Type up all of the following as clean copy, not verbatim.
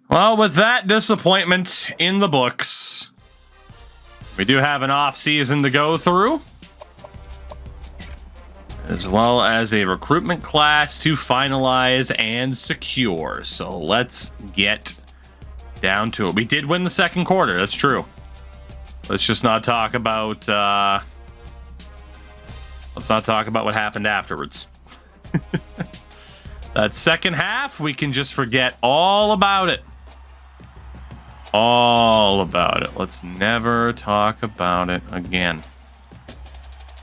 Well, with that disappointment in the books, we do have an off season to go through, as well as a recruitment class to finalize and secure. So let's get down to it. We did win the second quarter. That's true. Let's just not talk about let's not talk about what happened afterwards. That second half, we can just forget all about it. All about it. Let's never talk about it again.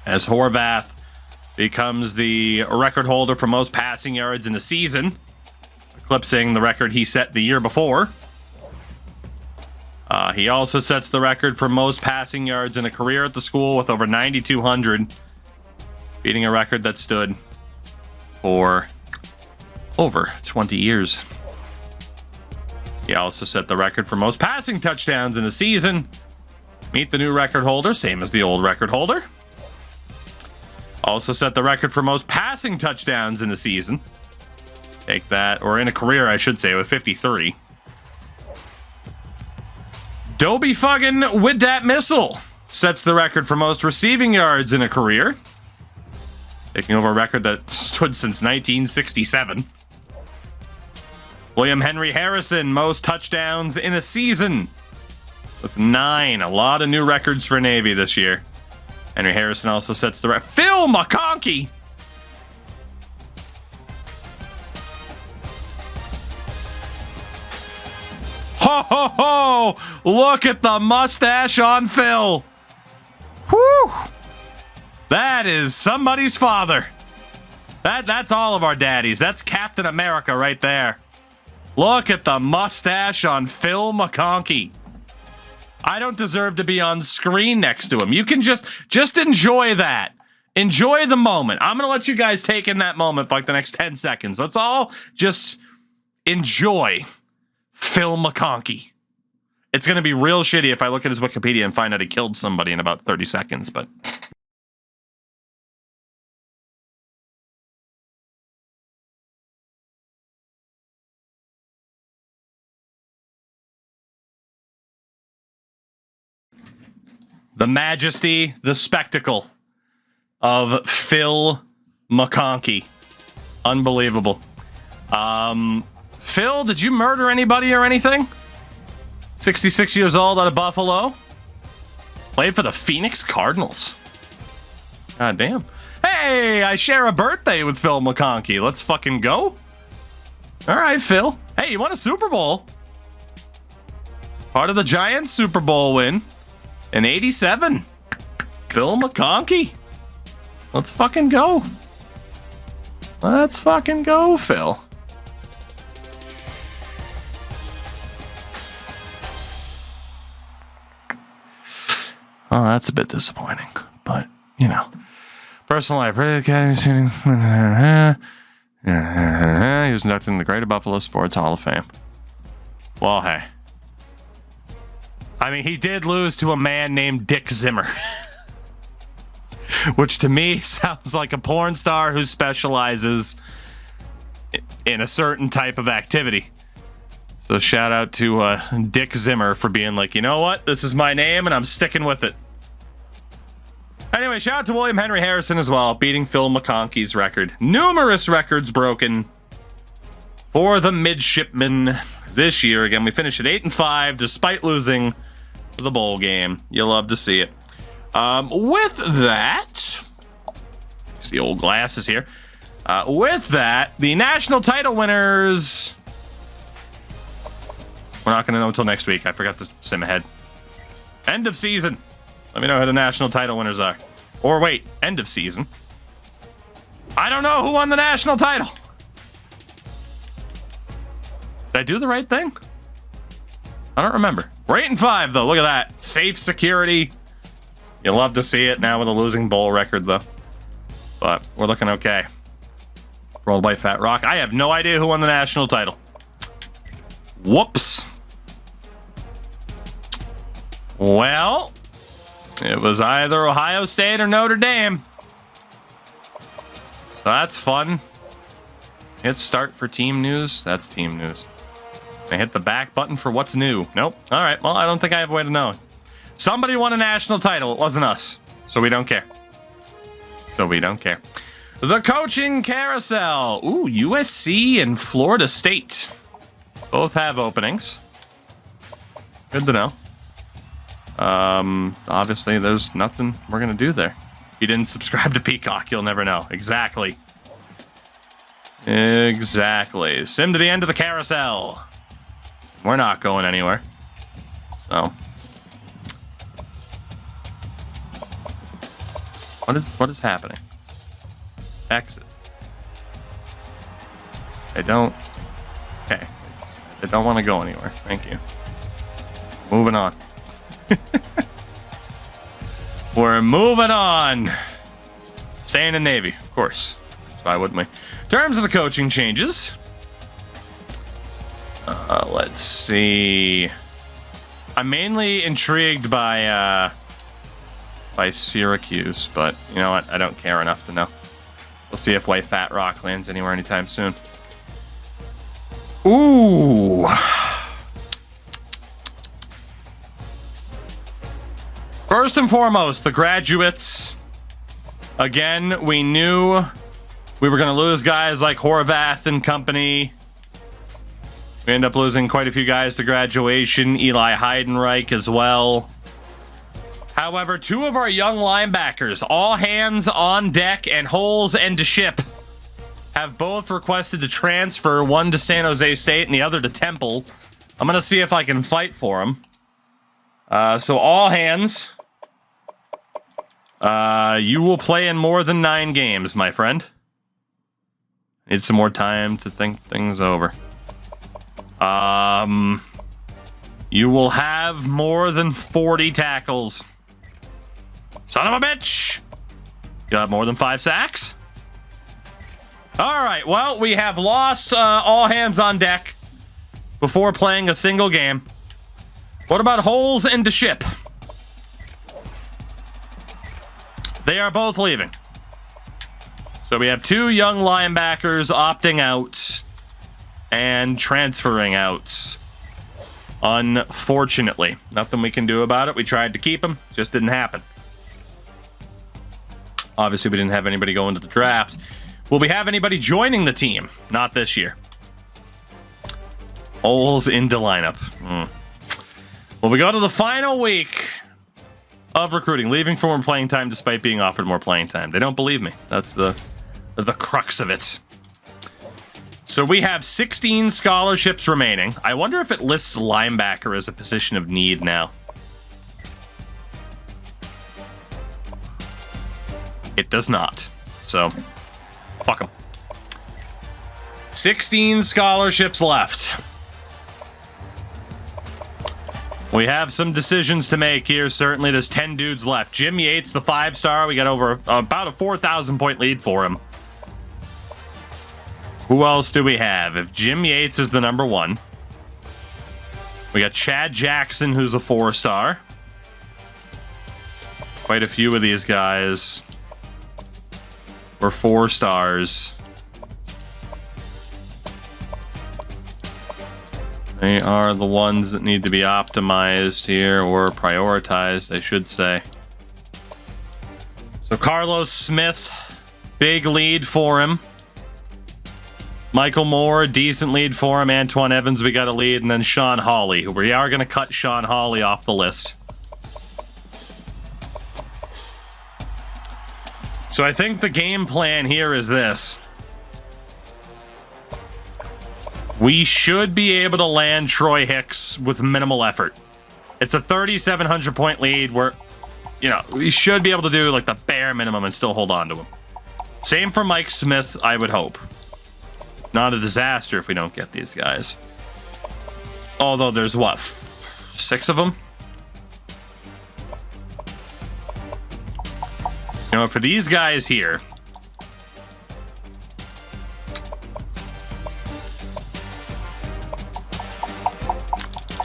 As Horvath becomes the record holder for most passing yards in a season, eclipsing the record he set the year before. He also sets the record for most passing yards in a career at the school with over 9,200, beating a record that stood for over 20 years. He also set the record for most passing touchdowns in a season. Meet the new record holder, same as the old record holder. Also set the record for most passing touchdowns in a season. Take that, or in a career, I should say, with 53. Dobie fucking with that missile sets the record for most receiving yards in a career, taking over a record that stood since 1967. William Henry Harrison, most touchdowns in a season with 9. A lot of new records for Navy this year. Henry Harrison also sets the record. Phil McConkey! Ho ho ho! Look at the mustache on Phil! Whew! That is somebody's father. That's all of our daddies. That's Captain America right there. Look at the mustache on Phil McConkey. I don't deserve to be on screen next to him. You can just enjoy that. Enjoy the moment. I'm going to let you guys take in that moment for like the next 10 seconds. Let's all just enjoy Phil McConkey. It's going to be real shitty if I look at his Wikipedia and find out he killed somebody in about 30 seconds, but... The majesty, the spectacle of Phil McConkey. Unbelievable. Phil, did you murder anybody or anything? 66 years old out of Buffalo. Played for the Phoenix Cardinals. God damn. Hey, I share a birthday with Phil McConkey. Let's fucking go. All right, Phil. Hey, you won a Super Bowl. Part of the Giants Super Bowl win. In 87, Phil McConkey. Let's fucking go. Let's fucking go, Phil. Oh, that's a bit disappointing, but you know, personal life. He was inducted in the Greater Buffalo Sports Hall of Fame. Well, hey. I mean, he did lose to a man named Dick Zimmer. Which to me sounds like a porn star who specializes in a certain type of activity. So shout out to Dick Zimmer for being like, you know what? This is my name and I'm sticking with it. Anyway, shout out to William Henry Harrison as well, beating Phil McConkey's record. Numerous records broken for the midshipmen this year. Again, we finished at 8-5 despite losing the bowl game. You love to see it. With that, the old glasses here. With that, the national title winners. We're not going to know until next week. I forgot to sim ahead. End of season. Let me know who the national title winners are. Or wait, end of season. I don't know who won the national title. Did I do the right thing? I don't remember. We're 8-5 though. Look at that. Safe security. You love to see it now with a losing bowl record though. But we're looking okay. Rolled by Fat Rock. I have no idea who won the national title. Whoops. Well, it was either Ohio State or Notre Dame. So that's fun. Hit start for team news. That's team news. I hit the back button for what's new. Nope. All right. Well, I don't think I have a way to know. Somebody won a national title. It wasn't us. So we don't care. The coaching carousel. Ooh, USC and Florida State. Both have openings. Good to know. Obviously, there's nothing we're going to do there. If you didn't subscribe to Peacock, you'll never know. Exactly. Sim to the end of the carousel. We're not going anywhere. So. What is happening? Exit. I don't. Okay. I don't want to go anywhere. Thank you. Moving on. We're moving on. Staying in Navy, of course. So why wouldn't we? In terms of the coaching changes. Let's see. I'm mainly intrigued by Syracuse, but you know what? I don't care enough to know. We'll see if White Fat Rock lands anywhere anytime soon. Ooh. First and foremost, the graduates. Again, we knew we were going to lose guys like Horvath and company. We end up losing quite a few guys to graduation. Eli Heidenreich as well. However, two of our young linebackers, all hands on deck and holes and to ship, have both requested to transfer, one to San Jose State and the other to Temple. I'm going to see if I can fight for them. So all hands. You will play in more than 9 games, my friend. Need some more time to think things over. You will have more than 40 tackles. Son of a bitch! You have more than 5 sacks? Alright, well, we have lost all hands on deck before playing a single game. What about holes and to ship? They are both leaving. So we have 2 young linebackers opting out and transferring out. Unfortunately. Nothing we can do about it. We tried to keep them. Just didn't happen. Obviously, we didn't have anybody go into the draft. Will we have anybody joining the team? Not this year. Holes into lineup. Well, we go to the final week of recruiting. Leaving for more playing time despite being offered more playing time. They don't believe me. That's the crux of it. So we have 16 scholarships remaining. I wonder if it lists linebacker as a position of need now. It does not. So, fuck them. 16 scholarships left. We have some decisions to make here. Certainly, there's 10 dudes left. Jim Yates, the 5-star. We got over about a 4,000 point lead for him. Who else do we have? If Jim Yates is the number 1, we got Chad Jackson, who's a 4-star. Quite a few of these guys were 4 stars. They are the ones that need to be optimized here, or prioritized, I should say. So Carlos Smith, big lead for him. Michael Moore, decent lead for him. Antoine Evans, we got a lead. And then Sean Hawley. We are going to cut Sean Hawley off the list. So I think the game plan here is this. We should be able to land Troy Hicks with minimal effort. It's a 3,700 point lead where, you know, we should be able to do like the bare minimum and still hold on to him. Same for Mike Smith, I would hope. It's not a disaster if we don't get these guys. Although there's what, 6 of them? You know, for these guys here,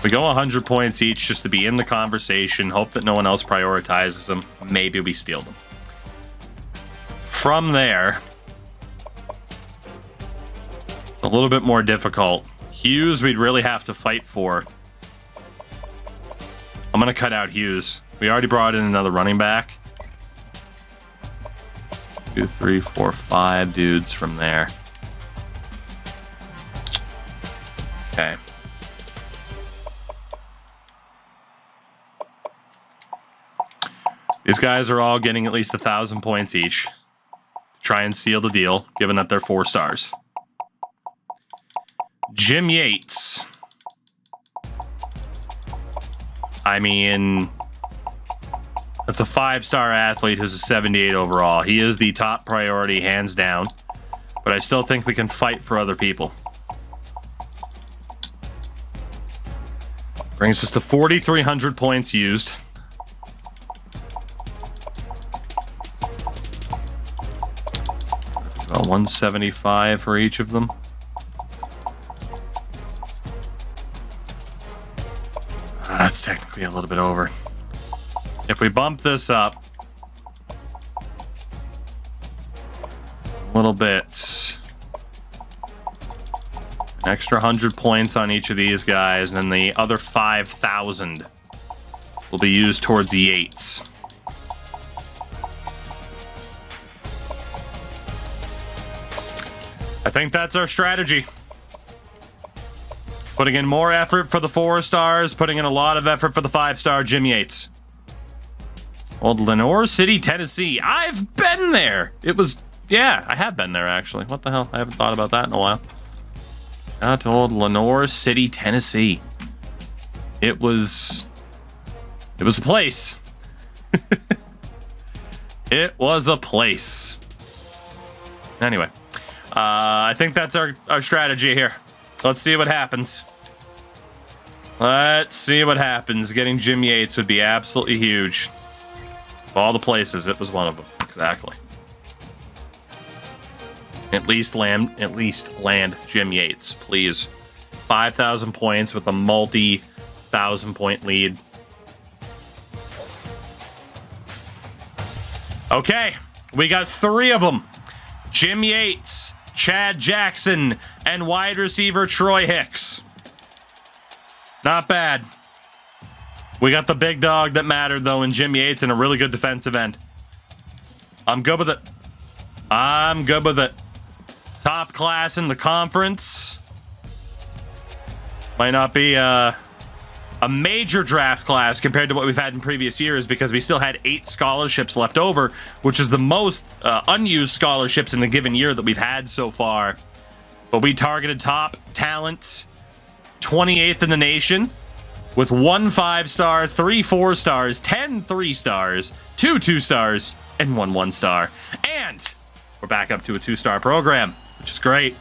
we go 100 points each just to be in the conversation, hope that no one else prioritizes them. Maybe we steal them. From there, it's a little bit more difficult Hughes, we'd really have to fight for. I'm going to cut out Hughes. We already brought in another running back. 2, 3, 4, 5 dudes from there. Okay. These guys are all getting at least 1,000 points each. Try and seal the deal, given that they're 4 stars. Jim Yates. I mean, that's a 5-star athlete who's a 78 overall. He is the top priority, hands down. But I still think we can fight for other people. Brings us to 4,300 points used. About 175 for each of them. That's technically a little bit over. If we bump this up a little bit, an extra 100 points on each of these guys, and then the other 5,000 will be used towards Yates. I think that's our strategy. Putting in more effort for the 4 stars, putting in a lot of effort for the 5-star Jim Yates. Old Lenore City, Tennessee. I've been there. It was, yeah, I have been there actually. What the hell? I haven't thought about that in a while. Out to old Lenore City, Tennessee. It was a place. It was a place. Anyway, I think that's our strategy here. Let's see what happens. Let's see what happens. Getting Jim Yates would be absolutely huge. Of all the places, it was one of them. Exactly. At least land Jim Yates, please. 5,000 points with a multi-1,000-point lead. Okay, we got 3 of them. Jim Yates, Chad Jackson, and wide receiver Troy Hicks. Not bad. We got the big dog that mattered, though, in Jim Yates, and a really good defensive end. I'm good with it. I'm good with it. Top class in the conference. Might not be a major draft class compared to what we've had in previous years, because we still had 8 scholarships left over, which is the most unused scholarships in a given year that we've had so far. But we targeted top talent, 28th in the nation, with 1 5-star, 3 4-stars, 10 3-stars, 2 2-stars, and 1 1-star. And we're back up to a 2-star program, which is great.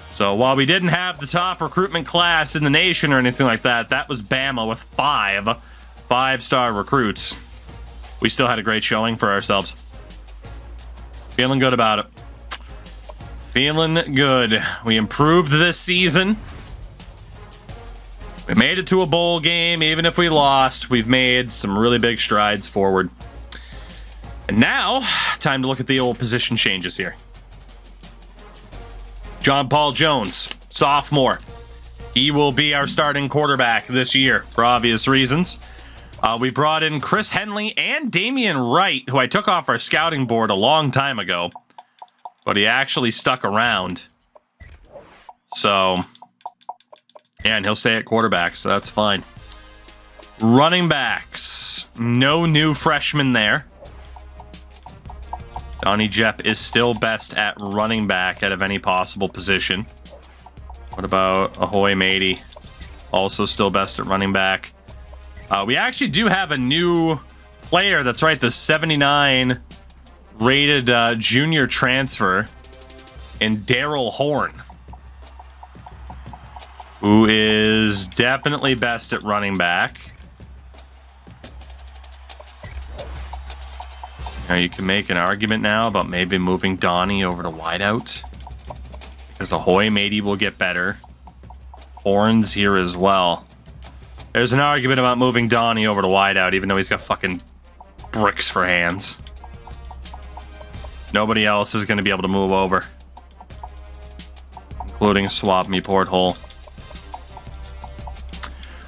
So while we didn't have the top recruitment class in the nation or anything like that, that was Bama with 5 5-star recruits. We still had a great showing for ourselves. Feeling good about it. Feeling good. We improved this season. We made it to a bowl game. Even if we lost, we've made some really big strides forward. And now, time to look at the old position changes here. John Paul Jones, sophomore. He will be our starting quarterback this year for obvious reasons. We brought in Chris Henley and Damian Wright, who I took off our scouting board a long time ago, but he actually stuck around. So, yeah, and he'll stay at quarterback, so that's fine. Running backs, no new freshmen there. Donnie Jepp is still best at running back out of any possible position. What about Ahoy Matey? Also still best at running back. We actually do have a new player. That's right, the 79 rated junior transfer in Daryl Horn, who is definitely best at running back. Now you can make an argument now about maybe moving Donnie over to wideout, because Ahoy Matey will get better. Horn's here as well. There's an argument about moving Donnie over to wideout, even though he's got fucking bricks for hands. Nobody else is going to be able to move over, including Swap Me Porthole.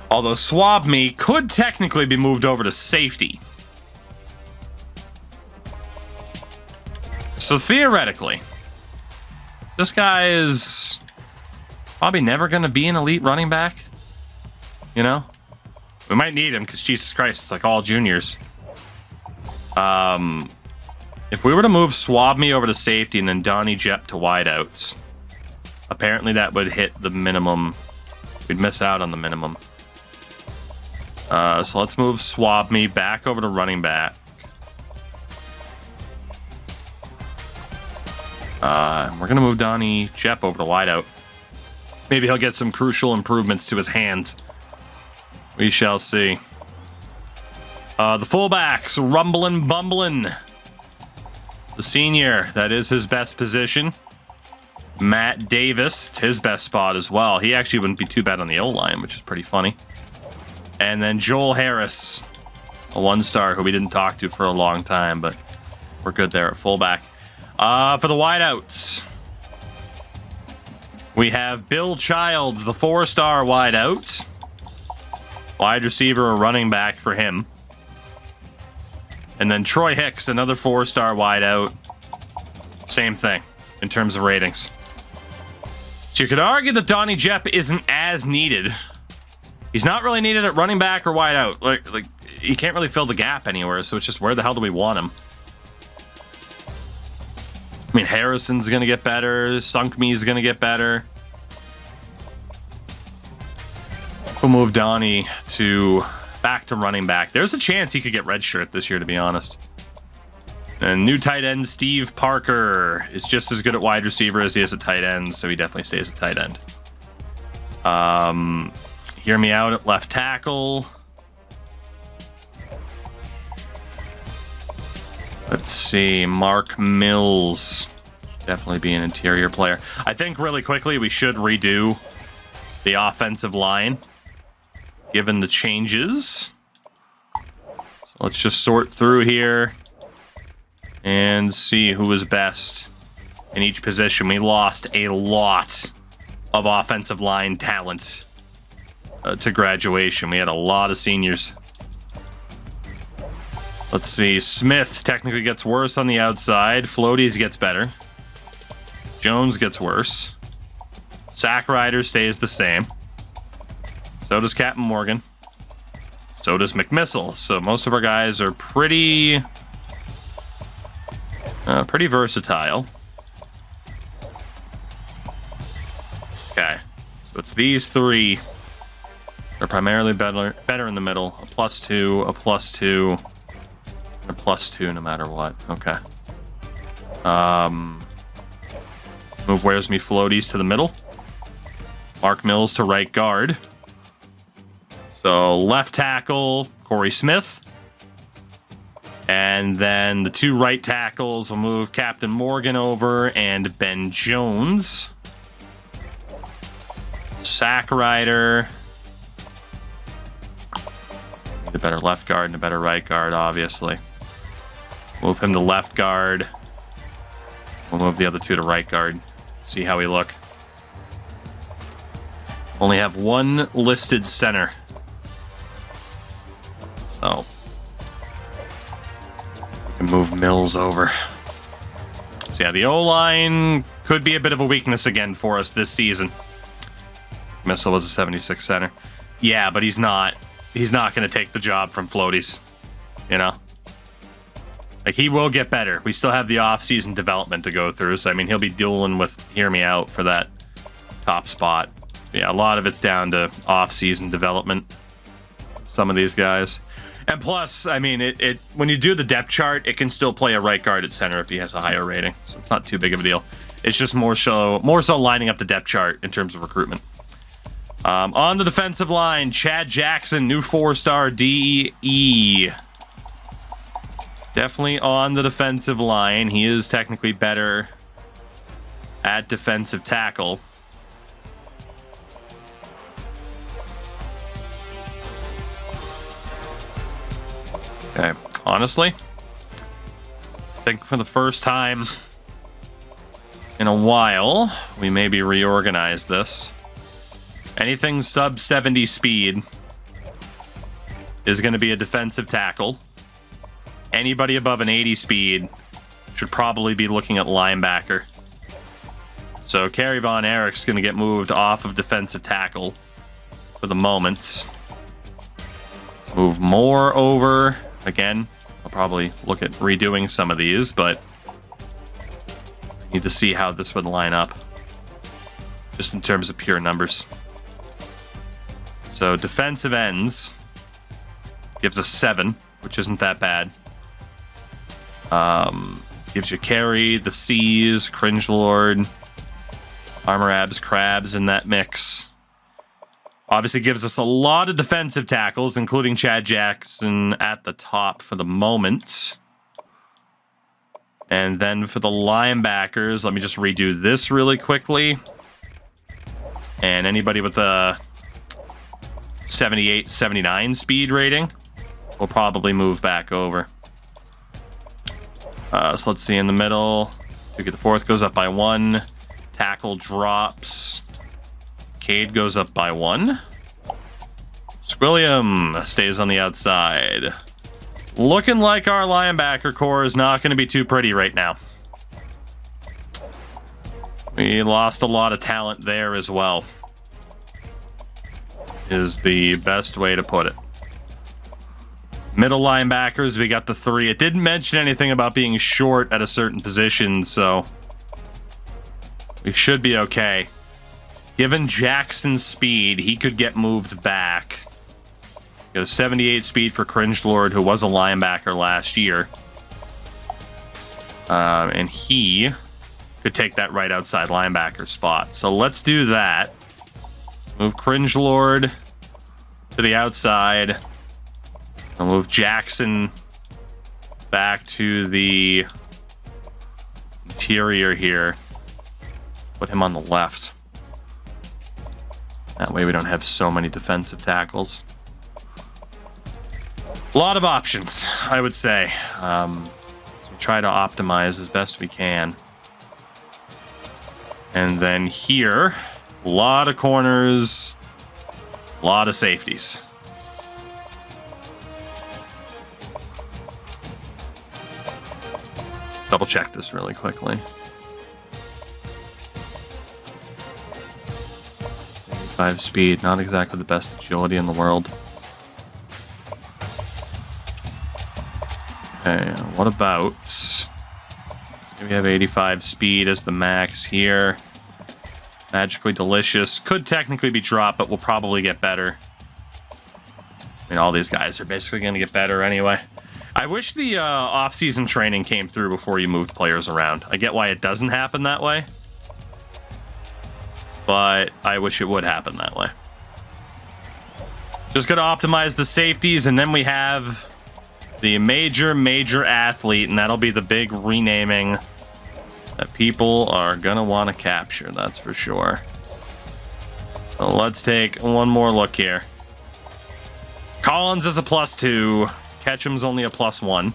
Although Swab Me could technically be moved over to safety. So theoretically, this guy is probably never going to be an elite running back. You know? We might need him because Jesus Christ, it's like all juniors. If we were to move Swab Me over to safety and then Donnie Jep to wideouts, apparently that would hit the minimum. We'd miss out on the minimum. So let's move Swab Me back over to running back. We're going to move Donnie Jep over to wideout. Maybe he'll get some crucial improvements to his hands. We shall see. The fullbacks, rumbling, bumbling. The senior, that is his best position. Matt Davis, it's his best spot as well. He actually wouldn't be too bad on the O-line, which is pretty funny. And then Joel Harris, a one-star who we didn't talk to for a long time, but we're good there at fullback. For the wideouts, we have Bill Childs, the four-star wideout. Wide receiver or running back for him. And then Troy Hicks, another four-star wideout. Same thing in terms of ratings. So you could argue that Donnie Jep isn't as needed. He's not really needed at running back or wideout. Like he can't really fill the gap anywhere, so it's just where the hell do we want him? I mean, Harrison's going to get better. Sunk Me's going to get better. We'll move Donnie back to running back. There's a chance he could get redshirt this year, to be honest. And new tight end Steve Parker is just as good at wide receiver as he is at tight end, so he definitely stays at tight end. Hear me out at left tackle. Let's see, Mark Mills. Definitely be an interior player. I think really quickly we should redo the offensive line, given the changes. So let's just sort through here and see who is best in each position. We lost a lot of offensive line talent to graduation. We had a lot of seniors. Let's see. Smith technically gets worse on the outside. Floaties gets better. Jones gets worse. Sack Rider stays the same. So does Captain Morgan. So does McMissile. So most of our guys are pretty versatile. Okay. So it's these three. They're primarily better in the middle. A +2, a +2, and a +2 no matter what. Okay. Let's move Where's Me Floaties to the middle. Mark Mills to right guard. So left tackle, Corey Smith. And then the two right tackles will move Captain Morgan over and Ben Jones. Sack Rider. Need a better left guard and a better right guard, obviously. Move him to left guard. We'll move the other two to right guard. See how we look. Only have one listed center. So we can move Mills over. So yeah, the O-line could be a bit of a weakness again for us this season. Missile was a 76 center. Yeah, but he's not going to take the job from Floaties. You know? Like, he will get better. We still have the off-season development to go through. So, I mean, he'll be dueling with Hear Me Out for that top spot. Yeah, a lot of it's down to off-season development. Some of these guys. And plus, I mean, it when you do the depth chart, it can still play a right guard at center if he has a higher rating. So it's not too big of a deal. It's just more so lining up the depth chart in terms of recruitment. On the defensive line, Chad Jackson, new 4-star DE. Definitely on the defensive line. He is technically better at defensive tackle. Okay, honestly, I think for the first time in a while, we maybe reorganize this. Anything sub 70 speed, is going to be a defensive tackle. Anybody above an 80 speed should probably be looking at linebacker. So Kerry Von Erich's going to get moved off of defensive tackle for the moment. Let's move more over. Again, I'll probably look at redoing some of these, but I need to see how this would line up, just in terms of pure numbers. So defensive ends gives us 7, which isn't that bad. Gives you Carry, the C's, Cringe Lord, Armor Abs, Crabs in that mix. Obviously gives us a lot of defensive tackles, including Chad Jackson at the top for the moment. And then for the linebackers, let me just redo this really quickly. And anybody with a 78, 79 speed rating will probably move back over. So let's see in the middle. We get the fourth goes up by 1. Tackle drops. Cade goes up by 1. Squilliam stays on the outside. Looking like our linebacker core is not going to be too pretty right now. We lost a lot of talent there as well, is the best way to put it. Middle linebackers, we got the 3. It didn't mention anything about being short at a certain position, so we should be okay. Given Jackson's speed, he could get moved back. Got a 78 speed for Cringe Lord, who was a linebacker last year. And he could take that right outside linebacker spot. So let's do that. Move Cringe Lord to the outside. I'll move Jackson back to the interior here. Put him on the left. That way we don't have so many defensive tackles. A lot of options, I would say. So we try to optimize as best we can. And then here, a lot of corners, a lot of safeties. Let's double check this really quickly. 5 speed, not exactly the best agility in the world. Okay, what about... we have 85 speed as the max here. Magically Delicious. Could technically be dropped, but will probably get better. I mean, all these guys are basically going to get better anyway. I wish the off-season training came through before you moved players around. I get why it doesn't happen that way, but I wish it would happen that way. Just got to optimize the safeties, and then we have the major athlete, and that'll be the big renaming that people are gonna want to capture, that's for sure. So let's take one more look here. Collins is a +2. Ketchum's only a +1.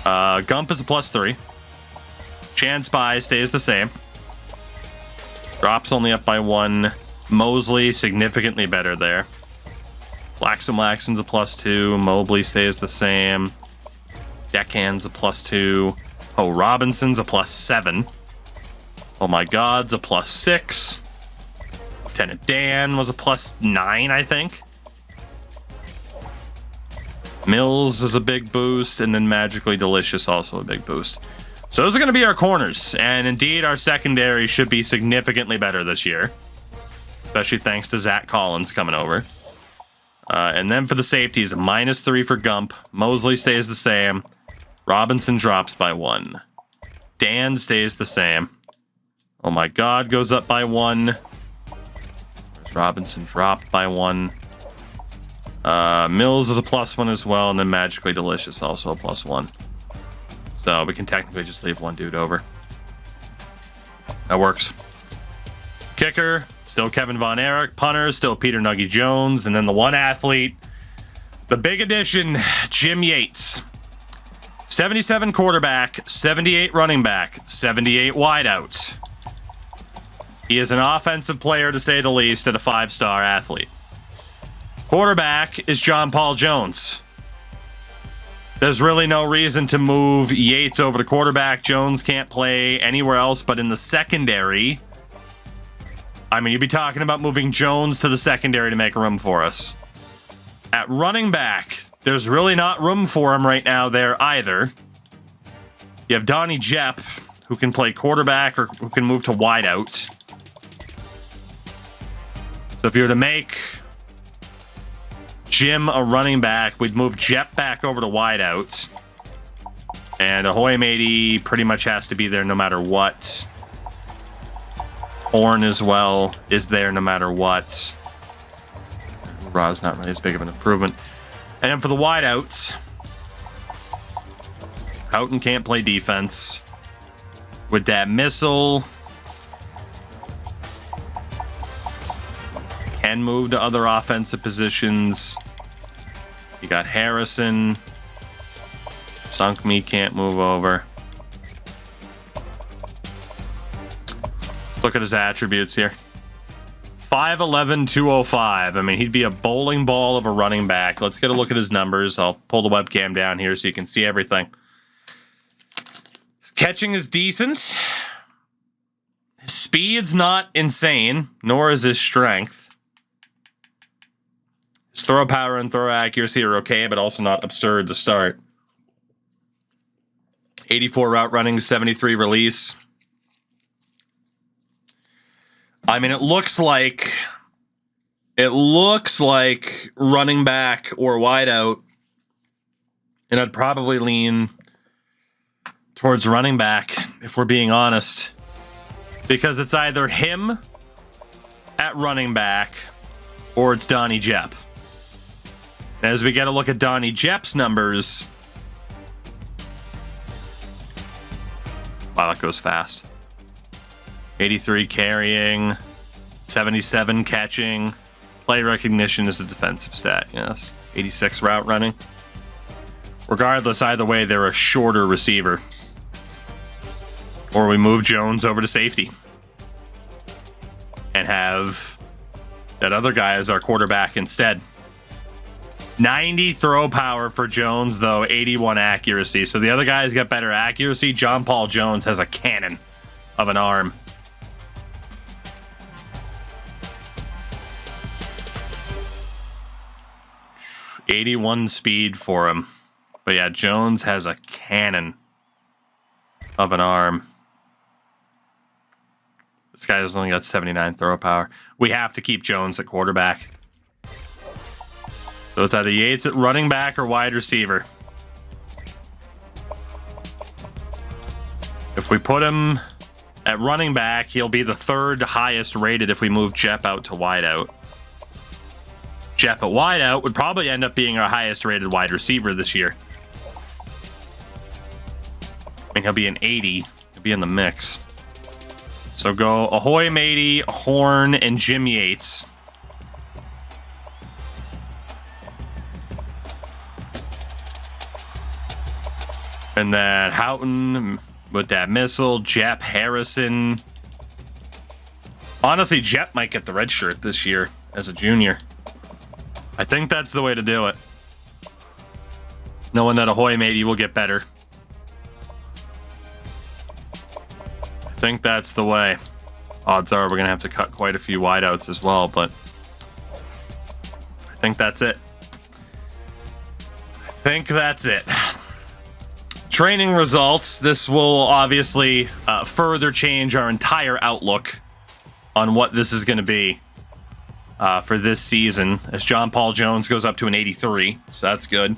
Gump is a +3. Chan Spy stays the same. Drops only up by 1. Mosley significantly better there. Flaxen's a +2. Mobley stays the same. Deckhand's a +2. Oh, Robinson's a +7. Oh my God's a +6. Lieutenant Dan was a +9, I think. Mills is a big boost, and then Magically Delicious also a big boost. So those are going to be our corners, and indeed our secondary should be significantly better this year, especially thanks to Zach Collins coming over. And then for the safeties, a -3 for Gump. Mosley stays the same. Robinson drops by 1. Dan stays the same. Oh my God goes up by 1. There's Robinson dropped by 1. Mills is a +1 as well, and then Magically Delicious also a +1. So we can technically just leave one dude over. That works. Kicker, still Kevin Von Erich. Punter, still Peter Nuggy Jones. And then the one athlete, the big addition, Jim Yates. 77 quarterback, 78 running back, 78 wideout. He is an offensive player, to say the least, and a 5-star athlete. Quarterback is John Paul Jones. There's really no reason to move Yates over to quarterback. Jones can't play anywhere else but in the secondary. I mean, you'd be talking about moving Jones to the secondary to make room for us. At running back, there's really not room for him right now there either. You have Donnie Jepp, who can play quarterback or who can move to wideout. So if you were to make Jim a running back, we'd move Jepp back over to wideout. And Ahoy Matey pretty much has to be there no matter what. Horn as well is there no matter what. Ra's not really as big of an improvement. And then for the wideouts, Houghton can't play defense. With that missile, can move to other offensive positions. You got Harrison. Sunk Me can't move over. Look at his attributes here. 5'11", 205. I mean, he'd be a bowling ball of a running back. Let's get a look at his numbers. I'll pull the webcam down here so you can see everything. Catching is decent. His speed's not insane, nor is his strength. His throw power and throw accuracy are okay, but also not absurd to start. 84 route running, 73 release. I mean, it looks like running back or wideout, and I'd probably lean towards running back if we're being honest, because it's either him at running back or it's Donnie Jepp. As we get a look at Donnie Jepp's numbers, wow, that goes fast. 83 carrying, 77 catching. Play recognition is a defensive stat, yes. 86 route running. Regardless, either way, they're a shorter receiver. Or we move Jones over to safety and have that other guy as our quarterback instead. 90 throw power for Jones, though, 81 accuracy. So the other guy's got better accuracy. John Paul Jones has a cannon of an arm. .81 speed for him. But yeah, Jones has a cannon of an arm. This guy's only got 79 throw power. We have to keep Jones at quarterback. So it's either Yates at running back or wide receiver. If we put him at running back, he'll be the third highest rated if we move Jepp out to wideout. Jepp at wideout would probably end up being our highest rated wide receiver this year. I mean, he'll be an 80. He'll be in the mix. So go Ahoy Matey, Horn, and Jim Yates. And then Houghton with that missile, Jepp, Harrison. Honestly, Jepp might get the red shirt this year as a junior. I think that's the way to do it. Knowing that Ahoy Matey will get better. I think that's the way. Odds are we're going to have to cut quite a few wideouts as well, but I think that's it. I think that's it. Training results. This will obviously further change our entire outlook on what this is going to be for this season, as John Paul Jones goes up to an 83, so that's good.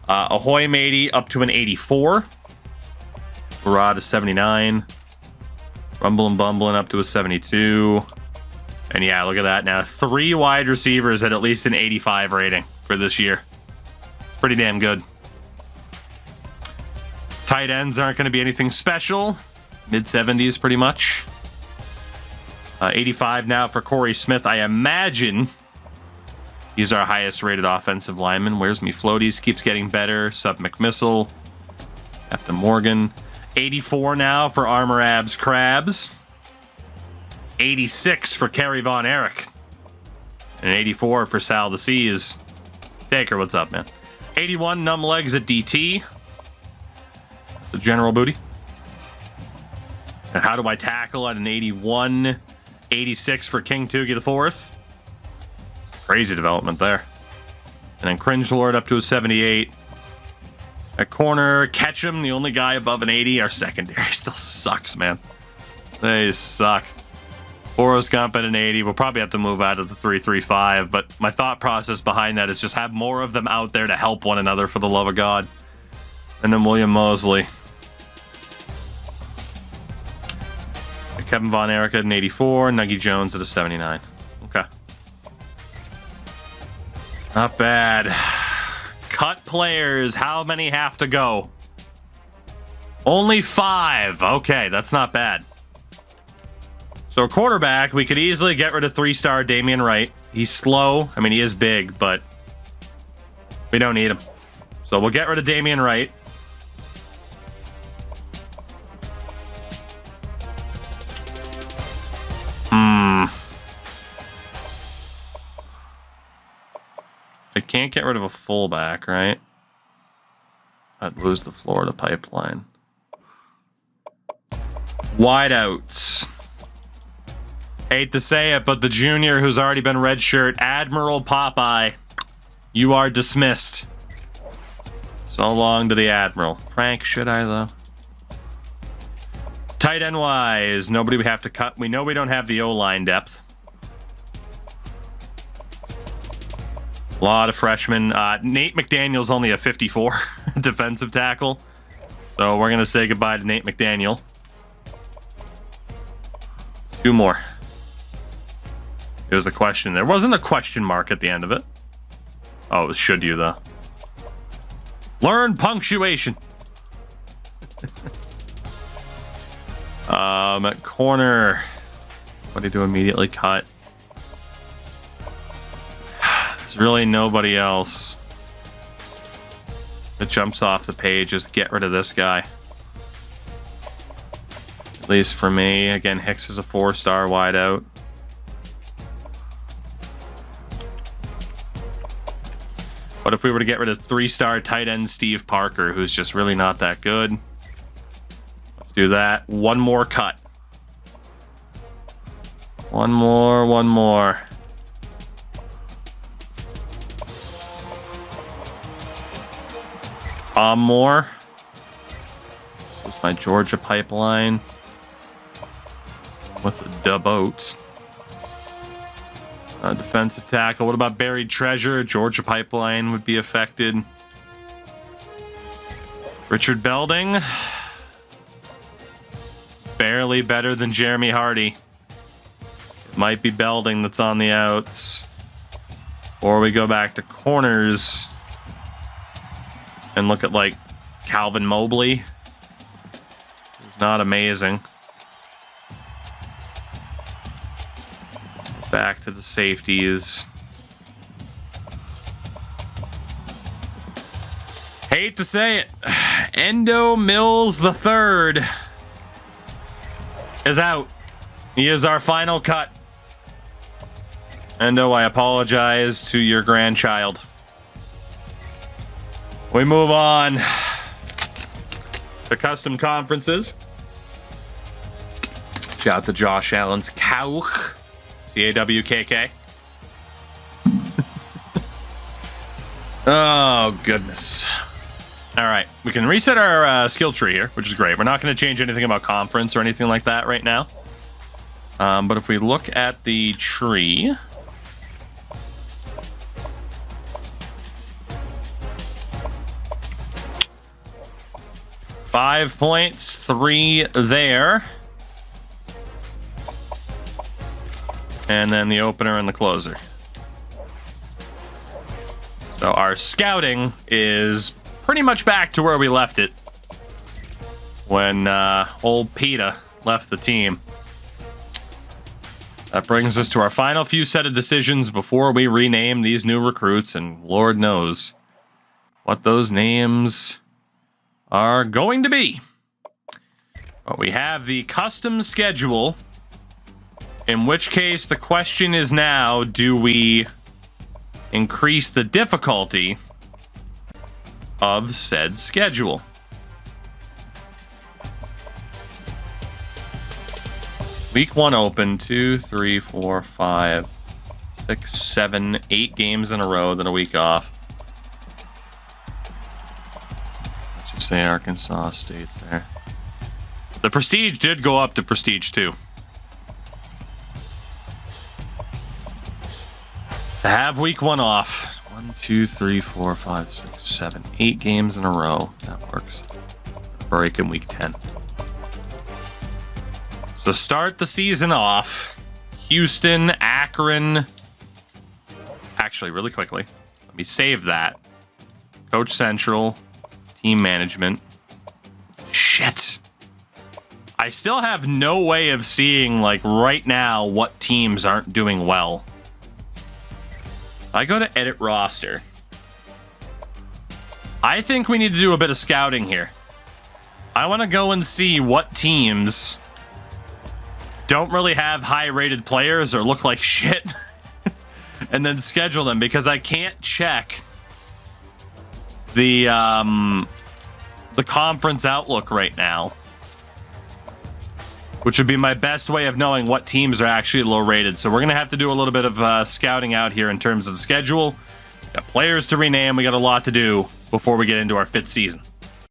Ahoy Matey up to an 84. Barad to 79. Rumble and Bumbling up to a 72. And yeah, look at that now. 3 wide receivers at least an 85 rating for this year. It's pretty damn good. Tight ends aren't going to be anything special. Mid-70s pretty much. 85 now for Corey Smith. I imagine he's our highest rated offensive lineman. Where's me floaties? Keeps getting better. Sub McMissile. Captain Morgan. 84 now for Armor Abs Krabs. 86 for Kerry Von Erich. And 84 for Sal the Seas. Taker, what's up, man? 81 numb legs at DT. The general booty. And how do I tackle at an 81? 86 for King Toogie the Fourth. Crazy development there. And then Cringe Lord up to a 78. At corner, Ketchum, the only guy above an 80. Our secondary still sucks, man. They suck. Boros Gump at an 80. We'll probably have to move out of the 335, but my thought process behind that is just have more of them out there to help one another, for the love of God. And then William Mosley. Kevin Von Erich at an 84. Nuggie Jones at a 79. Okay. Not bad. Cut players. How many have to go? Only 5. Okay, that's not bad. So quarterback, we could easily get rid of 3-star Damian Wright. He's slow. I mean, he is big, but we don't need him. So we'll get rid of Damian Wright. I can't get rid of a fullback, right? I'd lose the Florida pipeline. Wideouts. Hate to say it, but the junior who's already been redshirt, Admiral Popeye, you are dismissed. So long to the Admiral. Frank, should I, though? Tight end wise, nobody we have to cut. We know we don't have the O-line depth. A lot of freshmen. Nate McDaniel's only a 54 defensive tackle. So we're going to say goodbye to Nate McDaniel. 2 more. There's a question. There wasn't a question mark at the end of it. Oh, it was should you, though. Learn punctuation. At corner. What do you do immediately? Cut. There's really nobody else that jumps off the page. Just get rid of this guy. At least for me. Again, Hicks is a 4-star wideout. What if we were to get rid of 3-star tight end Steve Parker, who's just really not that good? Let's do that. 1 more cut. 1 more, 1 more. More. What's my Georgia pipeline? With the boats. Defensive tackle. What about buried treasure? Georgia pipeline would be affected. Richard Belding. Barely better than Jeremy Hardy. It might be Belding that's on the outs. Or we go back to corners and look at, like, Calvin Mobley. Who's not amazing. Back to the safeties. Hate to say it. Endo Mills III is out. He is our final cut. Endo, I apologize to your grandchild. We move on to custom conferences. Shout out to Josh Allen's Cawk. C-A-W-K-K. Oh, goodness. All right. We can reset our skill tree here, which is great. We're not going to change anything about conference or anything like that right now. But if we look at the tree... 5 points, 3 there. And then the opener and the closer. So our scouting is pretty much back to where we left it when old PETA left the team. That brings us to our final few set of decisions before we rename these new recruits, and Lord knows what those names are going to be. But we have the custom schedule In which case, the question is now, do we increase the difficulty of said schedule? Week 1 open, 2, 3, 4, 5, 6, 7, 8 games in a row, then a week off. Let's just say Arkansas State there. The Prestige did go up to Prestige 2. To have week 1 off. 1, 2, 3, 4, 5, 6, 7, 8 games in a row. That works. Break in week 10. So start the season off. Houston, Akron. Actually, really quickly, let me save that. Coach Central, team management. Shit. I still have no way of seeing, like, right now what teams aren't doing well. I go to edit roster. I think we need to do a bit of scouting here. I want to go and see what teams don't really have high-rated players or look like shit, and then schedule them, because I can't check the conference outlook right now, which would be my best way of knowing what teams are actually low-rated. So we're going to have to do a little bit of scouting out here in terms of the schedule. We got players to rename. We got a lot to do before we get into our 5th season.